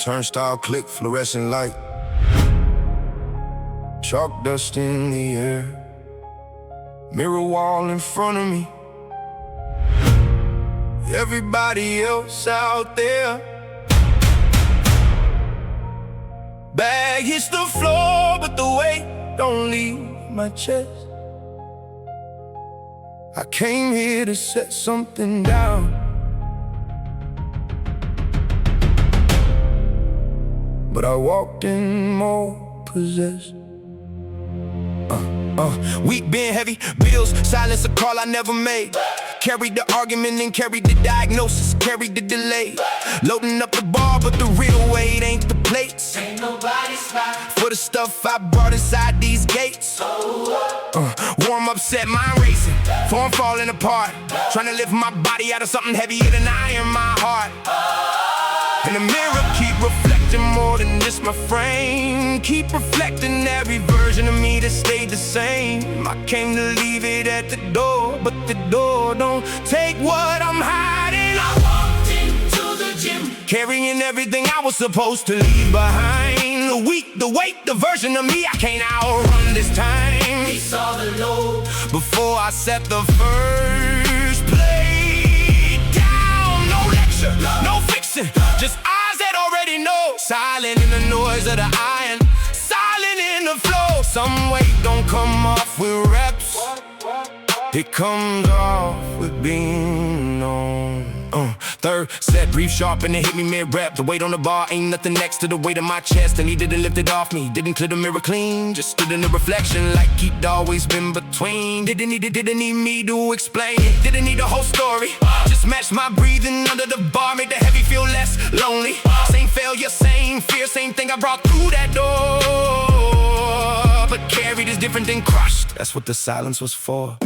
Turnstile click, fluorescent light. Chalk dust in the air. Mirror wall in front of me. Everybody else out there. Bag hits the floor, but the weight don't leave my chest. I came here to set something down, but I walked in more possessed. Week been heavy, bills, silence a call I never made. Carried the argument and carried the diagnosis, carried the delay. Loading up the bar, but the real weight ain't the plates. Ain't nobody's spot for the stuff I brought inside these gates. Warm up, set, mind racing, form falling apart. Trying to lift my body out of something heavier than iron, my heart. And the mirror keep reflecting more than just my frame. Keep reflecting every version of me that stayed the same. I came to leave it at the door, but the door don't take what I'm hiding. I walked into the gym, carrying everything I was supposed to leave behind. The weak, the weight, the version of me I can't outrun this time. He saw the load before I set the first play down. No lecture, no fixing, just eyes that already know. Silent in the noise of the iron, silent in the flow. Some weight don't come off with reps, it comes off with being known. Third set, breathe sharp and it hit me mid-rep. The weight on the bar ain't nothing next to the weight of my chest. And he didn't lift it off me, didn't clear the mirror clean. Just stood in the reflection like he'd always been between. Didn't need me to explain it, didn't need the whole story. Just matched my breathing under the bar, made the heavy feel less lonely. Same failure, same fear, same thing I brought through that door. But carried is different than crushed, that's what the silence was for.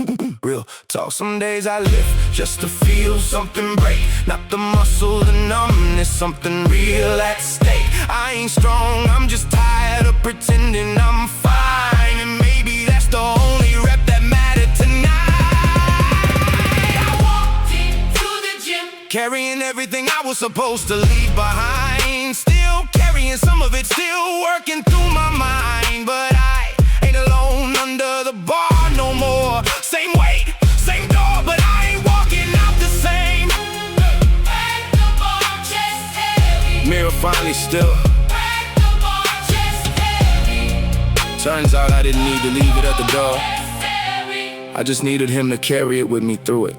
Real talk, some days I lift just to feel something break. Not the muscle, the numbness, something real at stake. I ain't strong, I'm just tired of pretending I'm fine. And maybe that's the only rep that mattered tonight. I walked into the gym, carrying everything I was supposed to leave behind. Still carrying some of it, still working through my mind. But I ain't alone under the bar no more. Same weight, same door, but I ain't walking out the same. Back the bar, chest heavy. Mirror finally still. Back the bar, chest heavy. Turns out I didn't need to leave it at the door. I just needed him to carry it with me through it.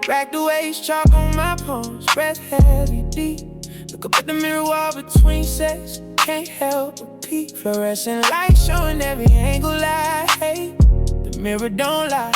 Rack the waist, chalk on my palms, breath heavy, deep. Look up at the mirror wall between sets, can't help repeat. Fluorescent light showing every angle I hate. The mirror don't lie,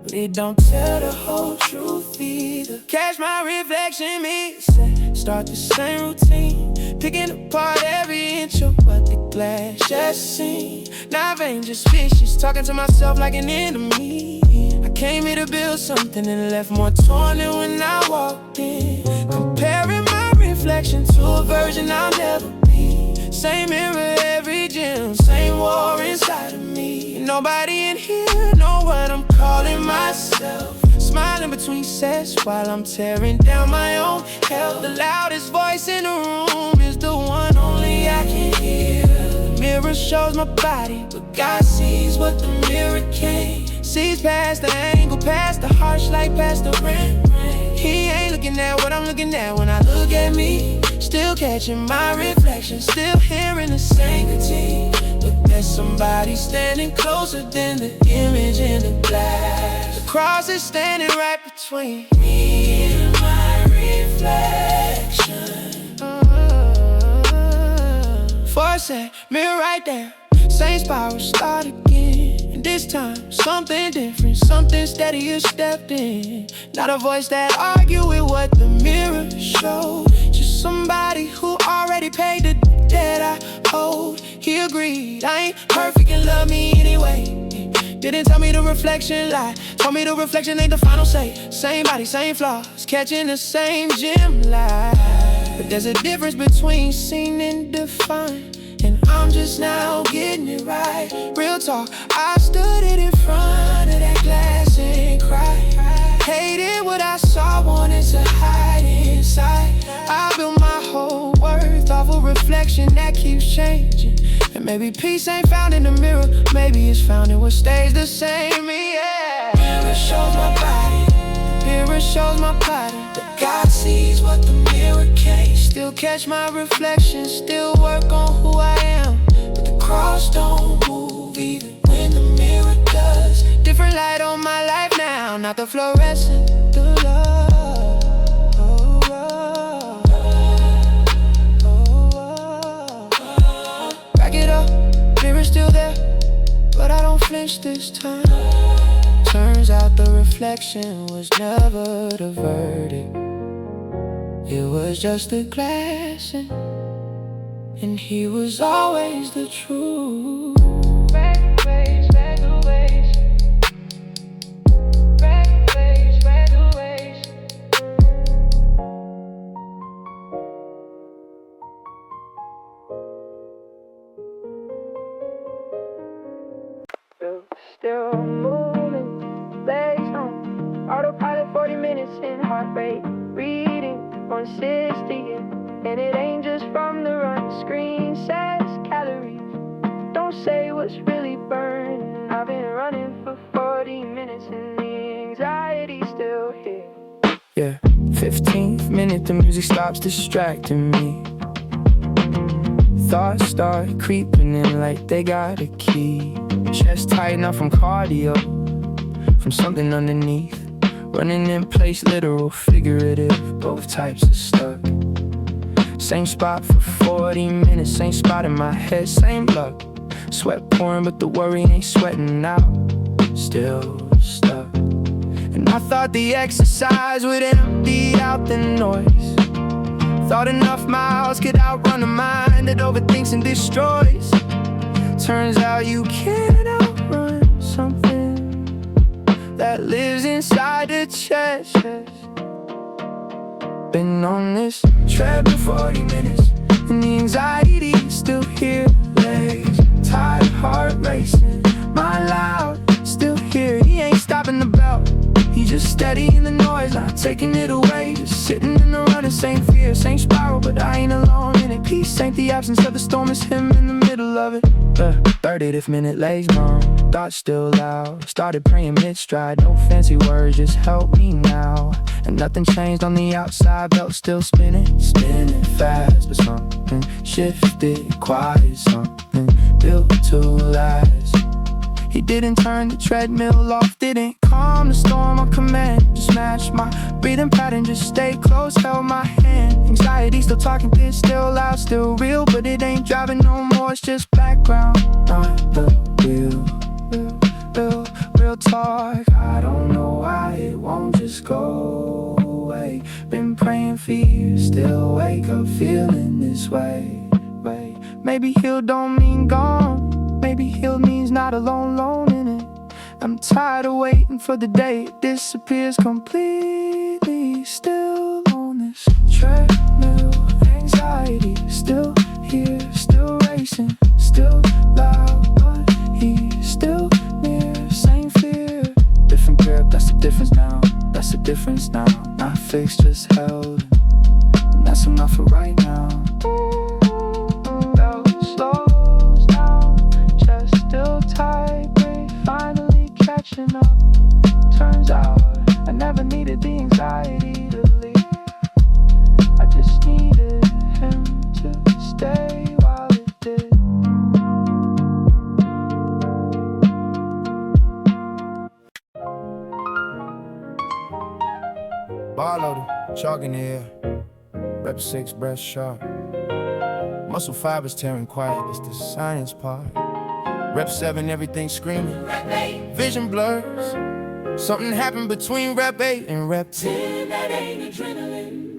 but it don't tell the whole truth either. Catch my reflection, me say, start the same routine, picking apart every inch of what the glass just seen. Now I ain't just vicious, talking to myself like an enemy. I came here to build something and left more torn than when I walked in. Comparing my reflection to a version I'll never be. Same mirror, every gym, same war inside of me. Nobody in here know what I'm calling myself. Smiling between sets while I'm tearing down my own hell. The loudest voice in the room is the one only I can hear. The mirror shows my body, but God sees what the mirror can't. Sees past the angle, past the harsh light, past the rain. He ain't looking at what I'm looking at when I look at me. Still catching my reflection, still hearing the same critique. But there's somebody standing closer than the image in the glass. The cross is standing right between me and my reflection. For a sec, mirror right there, same spiral, start again. This time, something different, something steadier stepped in. Not a voice that argue with what the mirror showed. Just somebody who already paid the debt I owed. He agreed, I ain't perfect and love me anyway. Didn't tell me the reflection lie. Told me the reflection ain't the final say. Same body, same flaws, catching the same gym light. But there's a difference between seen and defined, and I'm just now getting it right. Real talk, I stood it in front of that glass and cried. Hated what I saw, wanted to hide inside. I built my whole worth off a reflection that keeps changing. And maybe peace ain't found in the mirror, maybe it's found in what stays the same, yeah. Mirror shows my body, mirror shows my pattern. But God sees what the mirror can't. Still catch my reflection, still work on who I am. But the cross don't move even when the mirror does. Different light on my life now, not the fluorescent, the love. Back it up, mirror still there, but I don't flinch this time. Turns out the reflection was never the verdict. It was just a glass, and he was always the truth. Still moving, legs on autopilot, 40 minutes in, heart rate reading 160, and it ain't just from the run. The screen says calories, don't say what's really burning. I've been running for 40 minutes and the anxiety's still here. Yeah, 15th minute the music stops distracting me. Thoughts start creeping in like they got a key. Chest tighten up from cardio, from something underneath. Running in place, literal, figurative, both types are stuck. Same spot for 40 minutes, same spot in my head, same luck. Sweat pouring, but the worry ain't sweating out. Still stuck. And I thought the exercise would empty out the noise. Thought enough miles could outrun a mind that overthinks and destroys. Turns out you can't outrun something that lives inside the chest. Been on this treadmill for 40 minutes, and the anxiety's still here. Legs tired, heart racing, mind loud, still here. He ain't stopping the belt, he just steady in the noise, not taking it away. Just sitting in the running, same fear, same spiral, but I ain't alone in it. Peace ain't the absence of the storm, it's him in the middle of it. 30th minute, legs gone, thoughts still loud. Started praying mid-stride, no fancy words, just help me now. And nothing changed on the outside, belt still spinning, spinning fast. But something shifted, quiet, something built to last. He didn't turn the treadmill off, didn't calm the storm on command. Just matched my breathing pattern, just stay close, held my hand. Anxiety still talking, this still loud, still real, but it ain't driving no more, it's just background. Not the real talk. I don't know why it won't just go away. Been praying for years, still wake up feeling this way. Maybe healed don't mean gone, maybe healed means not alone in it. I'm tired of waiting for the day it disappears completely. Still on this treadmill, anxiety still here, still racing, still loud, but he's still near. Same fear, different grip, that's the difference now. That's the difference now. Not fixed, just held, and that's enough for right now. Belt slows down, chest still tight, breath finally catching up. Turns out I never needed the anxiety to leave, I just needed him to stay while it did. Bar loaded, chalk in the air, rep 6, breast sharp. Muscle fibers tearing quiet, it's the science part. Rep 7, everything screaming, vision blurs. Something happened between rep 8 and rep 10, that ain't adrenaline.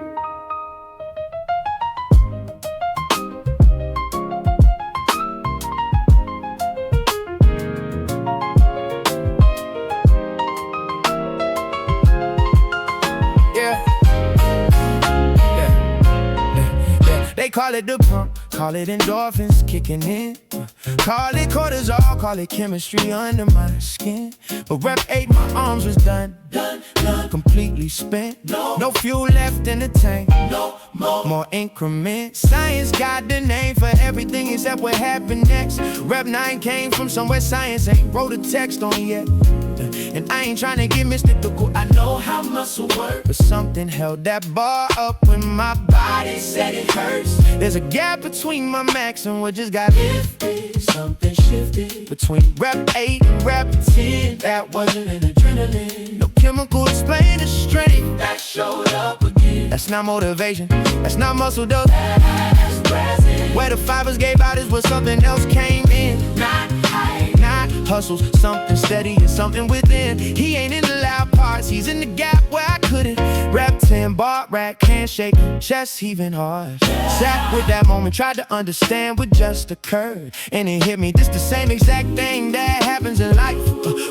Call it the pump, call it endorphins kicking in. Call it cortisol, call it chemistry under my skin. But rep 8, my arms was done, completely spent. No fuel left in the tank, no more increments. Science got the name for everything except what happened next. Rep 9 came from somewhere science ain't wrote a text on yet. And I ain't tryna get mystical, I know how muscle works. But something held that bar up when my body said it hurts. There's a gap between my max and what just got lifted. Something shifted between rep 8 and rep 10. That wasn't an adrenaline, no chemical explain the strength that showed up again. That's not motivation, that's not muscle though. That's present. Where the fibers gave out is where something else came in. Not height, not hustles, something steady and something within. He ain't in the loud parts, he's in the gap where I couldn't. Rep 10, bar rack, handshake, chest heaving hard. Sat with that moment, tried to understand what just occurred. And it hit me, this the same exact thing that happens in life.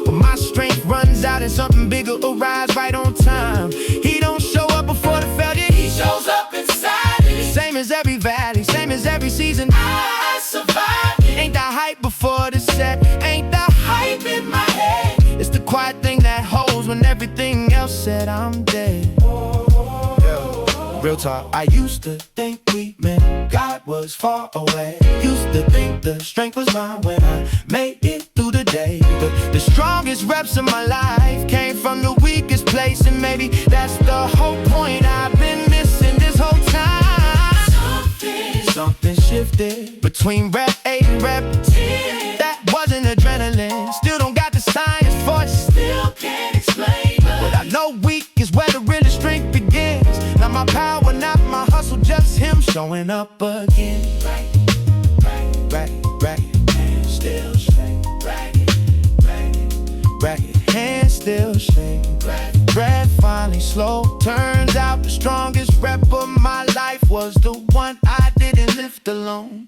When my strength runs out and something bigger arrives right on time. He don't show up before the failure, he shows up inside it. Same as every valley, same as every season, I survived it. Ain't the hype before the set, ain't the hype in my head. It's the quiet thing that holds when everything else said I'm dead. Real talk, I used to think we meant God was far away. Used to think the strength was mine when I made it through the day. But the strongest reps of my life came from the weakest place. And maybe that's the whole point I've been missing this whole time. Something shifted between rep 8 and rep 10. That wasn't adrenaline, still don't got the science for it. Still can't explain, but I know weak is where the real strength begins. Not my power, not my hustle, just him showing up again. Ragged, hand still shake. Ragged, hand still shake. Breath finally slow. Turns out the strongest rep of my life was the one I didn't lift alone.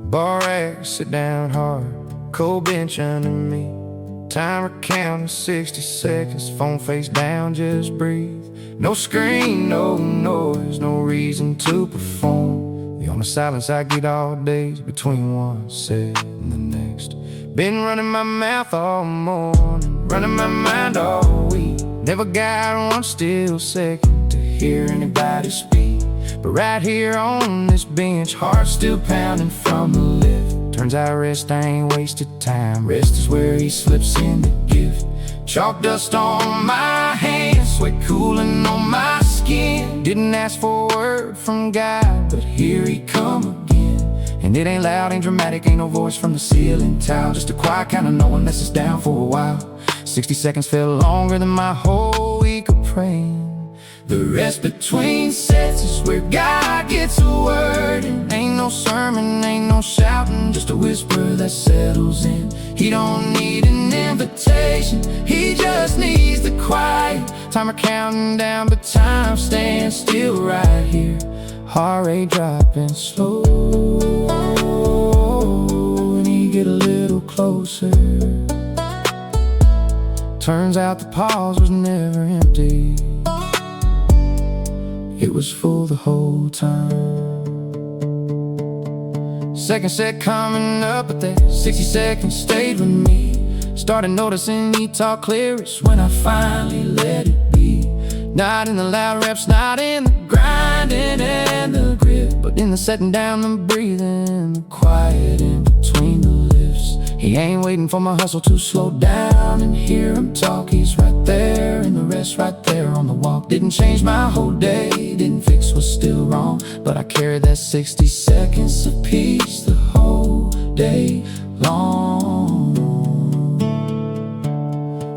Bar rack, sit down hard, cold bench under me. Timer counting 60 seconds, phone face down, just breathe. No screen, no noise, no reason to perform. The only silence I get all days between one set and the next. Been running my mouth all morning, running my mind all week. Never got one still second to hear anybody speak. But right here on this bench, heart still pounding from the lift. Turns out rest ain't wasted time, rest is where he slips in the gift. Chalk dust on my hands, sweat cooling on my skin. Didn't ask for a word from God, but here he come again. And it ain't loud, ain't dramatic, ain't no voice from the ceiling tile. Just a quiet kind of knowing this is down for a while. 60 seconds felt longer than my whole week of praying. The rest between sets is where God gets a word. And ain't no sermon, ain't no shouting, just a whisper that settles in. He don't need an invitation, he just needs the quiet. Timer counting down, but time staying still right here. Heart rate dropping slow, and he get a little closer. Turns out the pause was never empty, it was full the whole time. Second set coming up, but that 60 seconds stayed with me. Started noticing he talked clearest when I finally let it be. Not in the loud reps, not in the grinding and the grip, but in the setting down, the breathing, the quiet in between the lifts. He ain't waiting for my hustle to slow down and hear him talk. He's right there, and the rest right there on the walk. Didn't change my whole day, didn't fix what's still wrong, but I carried that 60 seconds of peace the whole day long.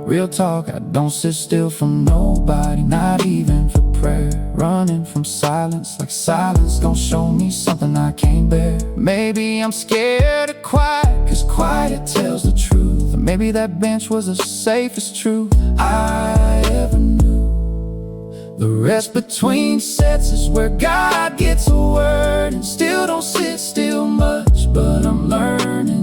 Real talk, I don't sit still from nobody, not even for prayer. Running from silence, like silence gon' show me something I can't bear. Maybe I'm scared of quiet, cause quiet tells the truth. Or maybe that bench was the safest truth I ever knew. The rest between sets is where God gets a word, and still don't sit still much, but I'm learning.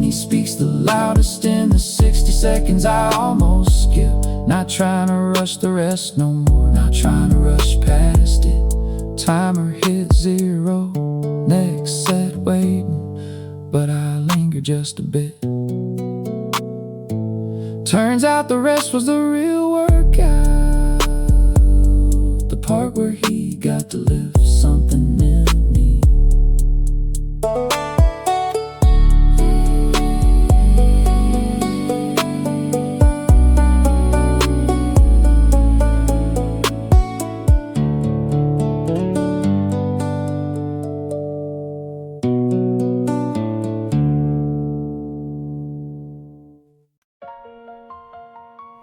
He speaks the loudest in the 60 seconds I almost skip. Not trying to rush the rest no more, not trying to rush past it. Timer hit 0, next set waiting, but I linger just a bit. Turns out the rest was the real workout, the part where he got to lift something in me.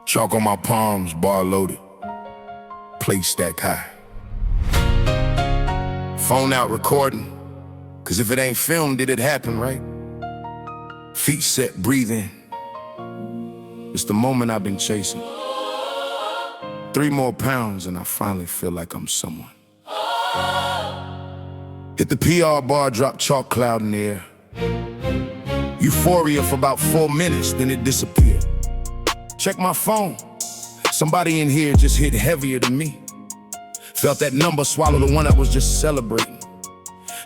Chalk on my palms, bar loaded, plate stacked high. Phone out recording, cause if it ain't filmed, did it happen, right? Feet set, breathe in. It's the moment I've been chasing. 3 more pounds and I finally feel like I'm someone. Hit the PR bar, drop chalk cloud in the air. Euphoria for about 4 minutes, then it disappeared. Check my phone, somebody in here just hit heavier than me. Felt that number swallow the one I was just celebrating.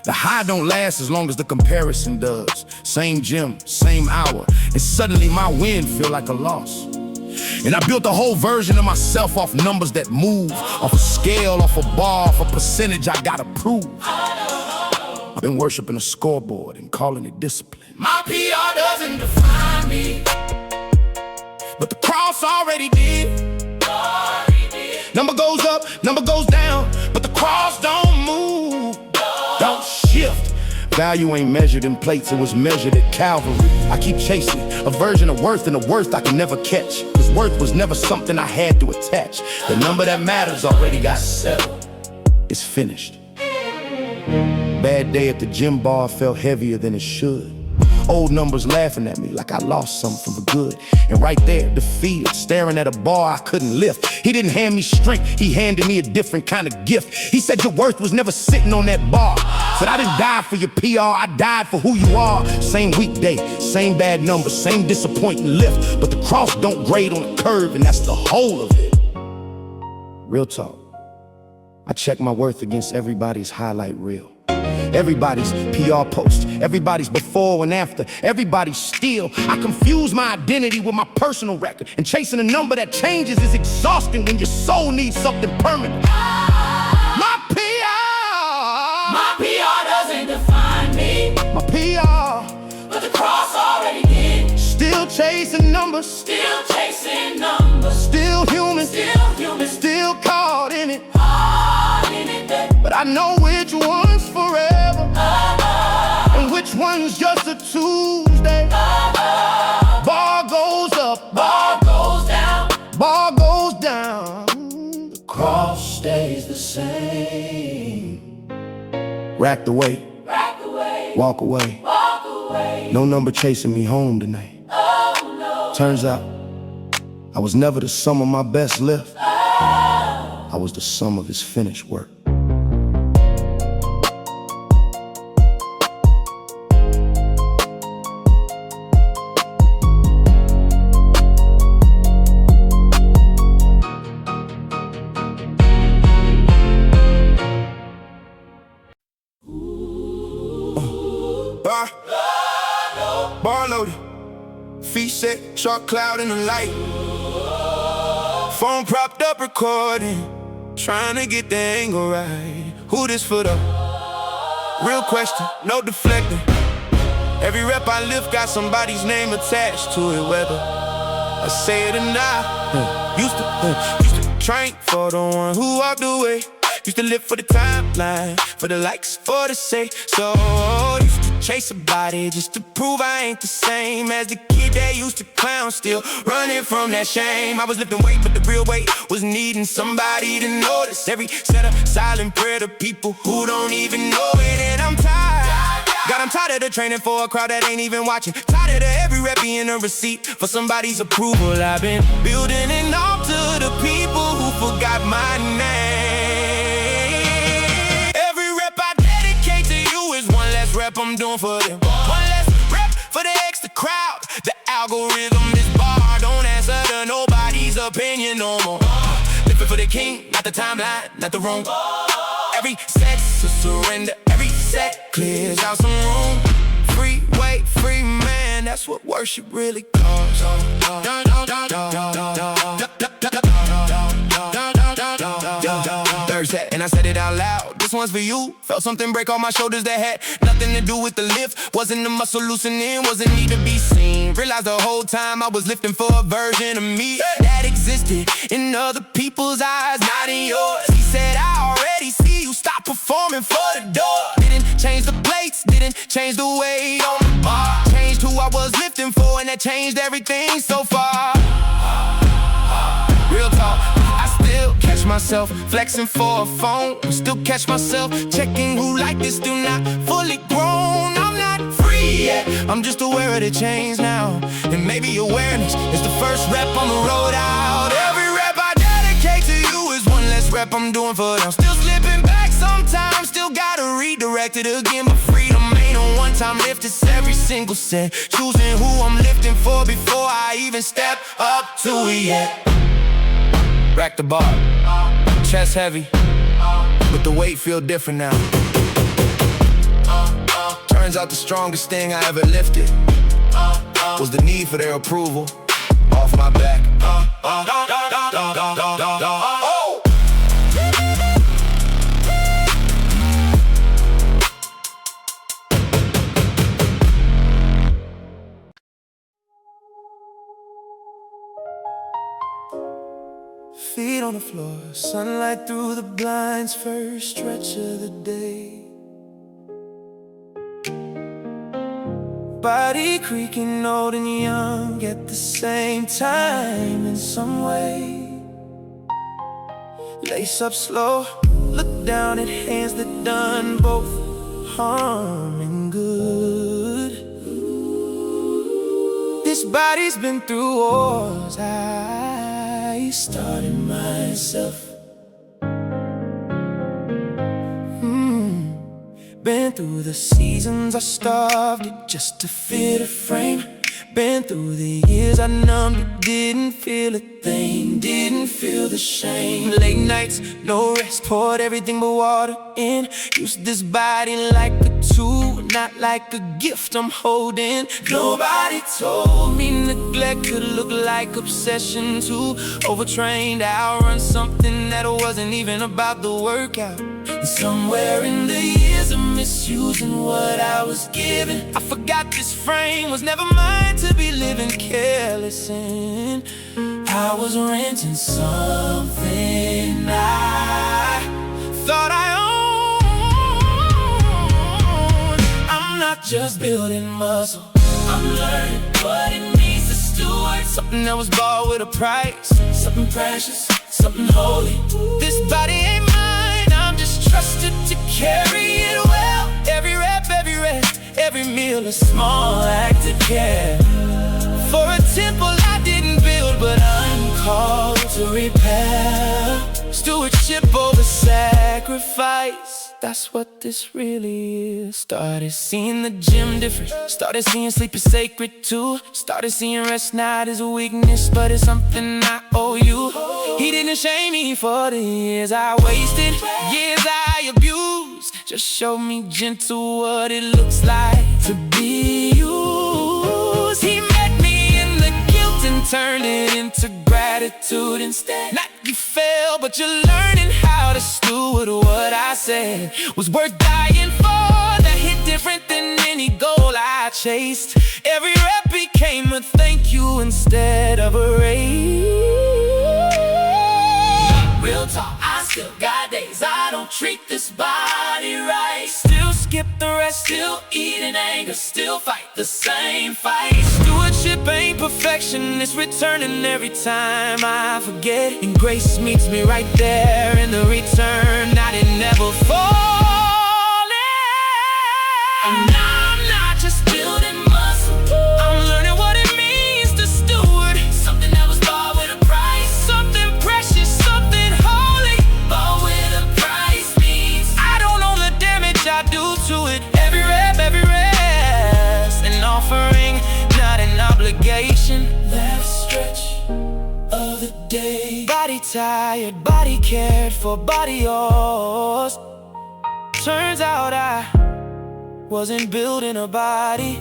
The high don't last as long as the comparison does. Same gym, same hour, and suddenly my win feel like a loss. And I built a whole version of myself off numbers that move, off a scale, off a bar, off a percentage I gotta prove. I've been worshiping a scoreboard and calling it discipline. My PR doesn't define me, but the cross already did. Number goes up, number goes down, but the cross don't move, don't shift. Value ain't measured in plates, it was measured at Calvary. I keep chasing a version of worth and a worth I can never catch. Cause worth was never something I had to attach. The number that matters already got settled. It's finished. Bad day at the gym bar felt heavier than it should. Old numbers laughing at me like I lost something for good. And right there, defeated, staring at a bar I couldn't lift. He didn't hand me strength, he handed me a different kind of gift. He said your worth was never sitting on that bar. Said I didn't die for your PR, I died for who you are. Same weekday, same bad number, same disappointing lift. But the cross don't grade on the curve, and that's the whole of it. Real talk, I check my worth against everybody's highlight reel. Everybody's PR post, everybody's before and after, everybody's still. I confuse my identity with my personal record, and chasing a number that changes is exhausting when your soul needs something permanent. My PR doesn't define me, my PR, but the cross already did. Still chasing numbers, still still human, still caught in it. But I know which one's forever, and which one's just a Tuesday. Bar goes up, bar goes down, bar goes down. the cross stays the same. Racked away, walk away. No number chasing me home tonight. Turns out I was never the sum of my best lift. I was the sum of his finished work. Bar loaded, feet set, chalk cloud in the light. Phone propped up recording, trying to get the angle right. Who this for though? Real question, no deflecting. Every rep I lift got somebody's name attached to it, whether I say it or not. Used to train for the one who walked away. Used to live for the timeline, for the likes, for the sake. So used to chase a body just to prove I ain't the same as the kid that used to clown. Still running from that shame. I was lifting weight, but the real weight was needing somebody to notice. Every set of silent prayer to people who don't even know it. And I'm tired. God, I'm tired of the training for a crowd that ain't even watching. Tired of every rep being a receipt for somebody's approval. I've been building an altar to people who forgot my name. Every rep I dedicate to you is one less rep I'm doing for them. One less rep for the extra crowd. The algorithm is barred. Don't answer to nobody's opinion no more. Living for the king, not the timeline, not the wrong. Every set's a surrender. Every set clears out some room. Free weight, free man, that's what worship really calls. Thursday, and I said it out loud. This one's for you. Felt something break on my shoulders that had nothing to do with the lift. Wasn't the muscle loosening, wasn't need to be seen. Realized the whole time I was lifting for a version of me that existed in other people's eyes, not in yours. He said, I already see you, stop performing for the door. Didn't change the plates, didn't change the weight on the bar. Changed who I was lifting for, and that changed everything so far. Real talk, I still catch myself flexing for a phone. Still catch myself checking who like this, still not fully grown. I'm not free yet, I'm just aware of the change now. And maybe awareness is the first rep on the road out. Every rep I dedicate to you is one less rep I'm doing for them. Still slipping back sometimes, still gotta redirect it again. But freedom ain't a one-time lift, it's every single set. Choosing who I'm lifting for before I even step up to it yet. Rack the bar, chest heavy, but the weight feel different now. Turns out the strongest thing I ever lifted was the need for their approval off my back. Feet on the floor, sunlight through the blinds, first stretch of the day. Body creaking, old and young at the same time in some way. Lace up slow, look down at hands that done both harm and good. This body's been through wars, I started myself. Been through the seasons I starved it just to fit a frame. Been through the years I numbed it, didn't feel a thing, didn't feel the shame. Late nights, no rest, poured everything but water in. Used this body like a tool, not like a gift I'm holding. Nobody told me neglect could look like obsession too. Overtrained to outrun something that wasn't even about the workout. And somewhere in the years of misusing what I was given, I forgot this frame was never mine to be living careless in. I was renting something I thought I owned. I'm not just building muscle, I'm learning what it means to steward something that was bought with a price. Something precious, something holy. This body ain't mine, I'm just trusted to carry it well. Every rep, every rest, every meal, a small act of care. For a temple I didn't build, but I'm called to repair. Stewardship over sacrifice, that's what this really is. Started seeing the gym different, started seeing sleep is sacred too. Started seeing rest not as a weakness, but it's something I owe you. He didn't shame me for the years I wasted, years I abused. Just showed me gentle what it looks like to be used. He met me in the guilt and turned it into gratitude instead. Not you fail, but you're learning how to steward what I said was worth dying for. That hit different than any goal I chased. Every rep became a thank you instead of a raise. Real talk, I still got days I don't treat this body right. Still skip the rest, still eat in anger, still fight the same fight. Stewardship ain't perfection, it's returning every time I forget. And grace meets me right there in the return. I didn't never fall. And now I'm not just building muscle, I'm learning what it means to steward something that was bought with a price. Something precious, something holy, bought with a price means I don't know the damage I do to it. Every rep, every rest, an offering, not an obligation. Last stretch of the day, body tired, body cared for, body yours. Turns out I wasn't building a body,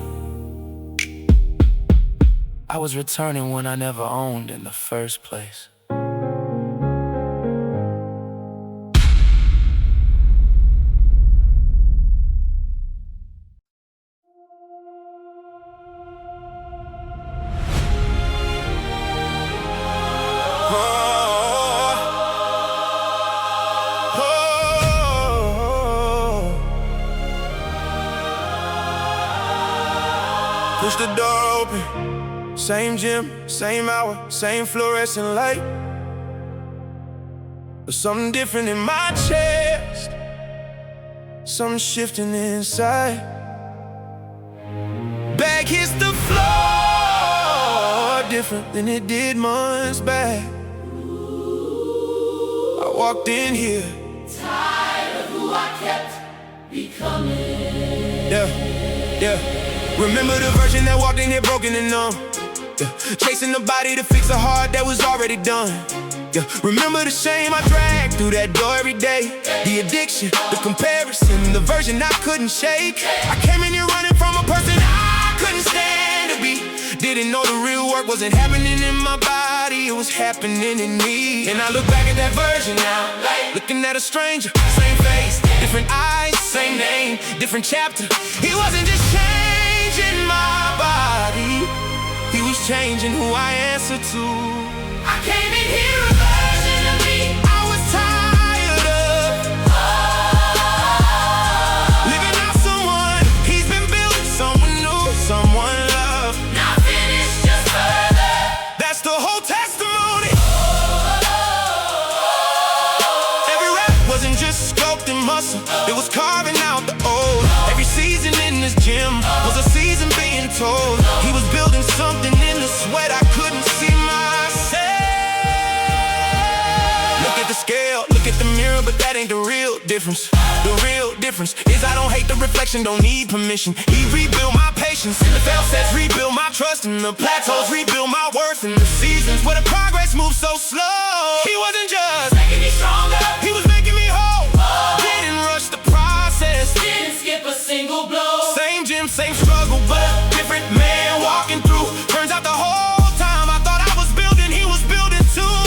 I was returning one I never owned in the first place. Push the door open, same gym, same hour, same fluorescent light. But something different in my chest, something shifting inside. Back hits the floor, different than it did months back. I walked in here, tired of who I kept becoming. Yeah. Remember the version that walked in here broken and numb. Yeah. Chasing the body to fix a heart that was already done. Yeah. Remember the shame I dragged through that door every day. The addiction, the comparison, the version I couldn't shake. I came in here running from a person I couldn't stand to be. Didn't know the real work wasn't happening in my body, it was happening in me. And I look back at that version now, looking at a stranger, same face, different eyes, same name, different chapter. He wasn't just changing my body, he was changing who I answer to. I came in here a version of me I was tired of, living out someone he's been building, someone new, someone loved. Not finished, just further. That's the whole testimony. Every rep wasn't just sculpting muscle, it was carving out the old. Every season in this gym was a season being told. He was building something in the sweat I couldn't see myself. Look at the scale, look at the mirror, but that ain't the real difference. The real difference is I don't hate the reflection, don't need permission. He rebuilt my patience, the fail sets rebuilt my trust, and the plateaus rebuilt my worth. In the seasons where the progress moved so slow, he wasn't just making me stronger, he was making me whole. Didn't rush the process, didn't skip a single blow. Same gym, same struggle, but a different man walking through. Turns out the whole time I thought I was building, he was building too.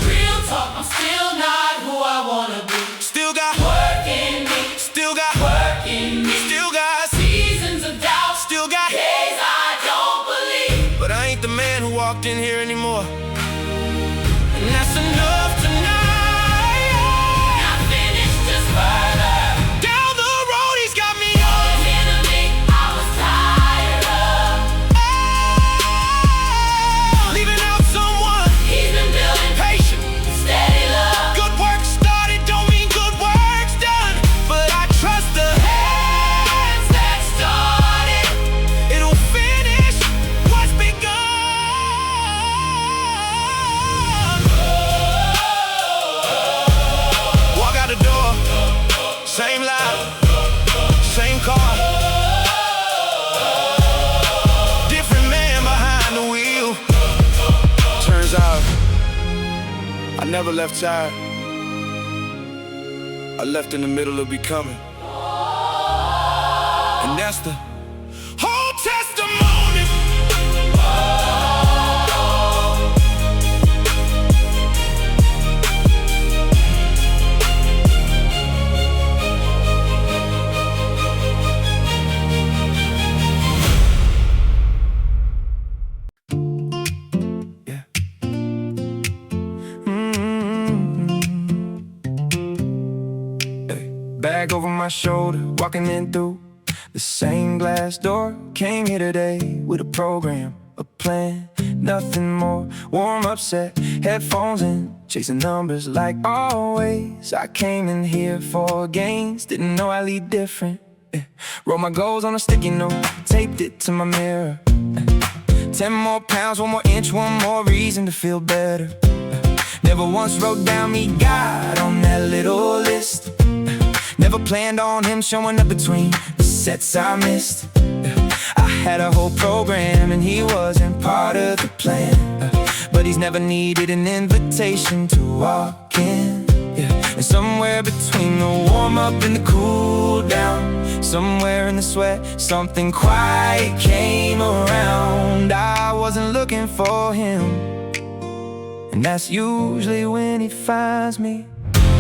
Real talk, I'm still not who I wanna be. Still got work in me, still got work in me, still got seasons of doubt, still got days I don't believe. But I ain't the man who walked in here anymore, and that's enough tonight. Not finished, just further. Down the road he's got me on. Enemy I was tired of, leaving out someone he's been building. Patient, steady love. Good work started don't mean good work's done, but I trust the hands that started. It'll finish what's begun. Walk out the door, same life, same car, different man behind the wheel. Turns out I never left tired, I left in the middle of becoming. And that's the whole testimony. Yeah. Hey. Bag over my shoulder, walking in through The same glass door, came here today with a program, a plan, nothing more. Warm-up set, headphones in, chasing numbers like always. I came in here for gains, didn't know I'd lead different. Wrote my goals on a sticky note, taped it to my mirror. 10 more pounds, 1 more inch, 1 more reason to feel better. Never once wrote down me God on that little list. Never planned on him showing up between the sets I missed. I had a whole program and he wasn't part of the plan. But he's never needed an invitation to walk in. And somewhere between the warm-up and the cool-down, somewhere in the sweat, something quiet came around. I wasn't looking for him, and that's usually when he finds me.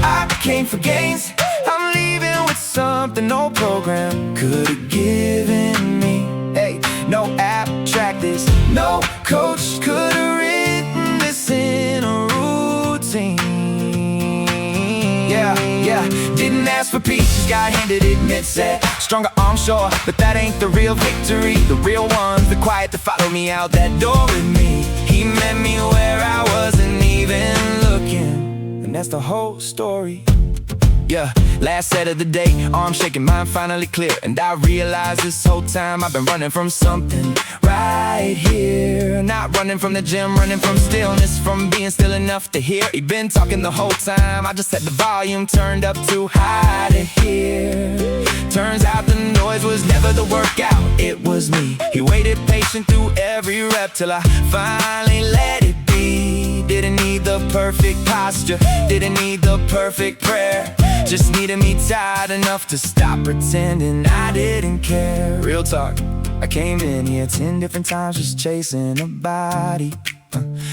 I came for gains, I'm leaving with something no program could've given me. Hey, no app tracked this, no coach could've written this in a routine. Yeah, didn't ask for peace, God handed it mid-set. Stronger arms, sure, but that ain't the real victory. The real one's the quiet to follow me out that door with me. He met me where I wasn't even looking, and that's the whole story. Yeah, last set of the day, arm shaking, mind finally clear. And I realized this whole time I've been running from something right here. Not running from the gym, running from stillness, from being still enough to hear. He'd been talking the whole time, I just had the volume turned up too high to hear. Turns out the noise was never the workout, it was me. He waited patient through every rep till I finally let it be. Didn't need the perfect posture, didn't need the perfect prayer. Just needed me tired enough to stop pretending I didn't care. Real talk, I came in here 10 different times just chasing a body.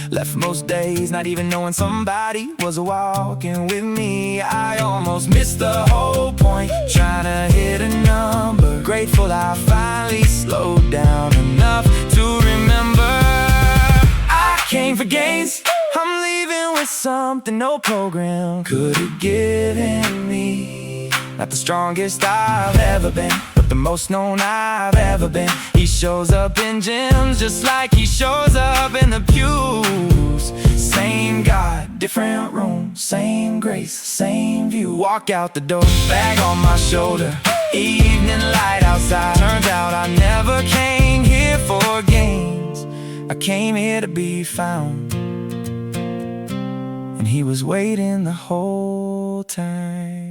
Left most days not even knowing somebody was walking with me. I almost missed the whole point, trying to hit a number. Grateful I finally slowed down enough to remember. I came for gains, I'm leaving with something no program could've given me. Not the strongest I've ever been, but the most known I've ever been. He shows up in gyms just like he shows up in the pews. Same God, different room, same grace, same view. Walk out the door, bag on my shoulder, evening light outside. Turns out I never came here for gains, I came here to be found. And he was waiting the whole time.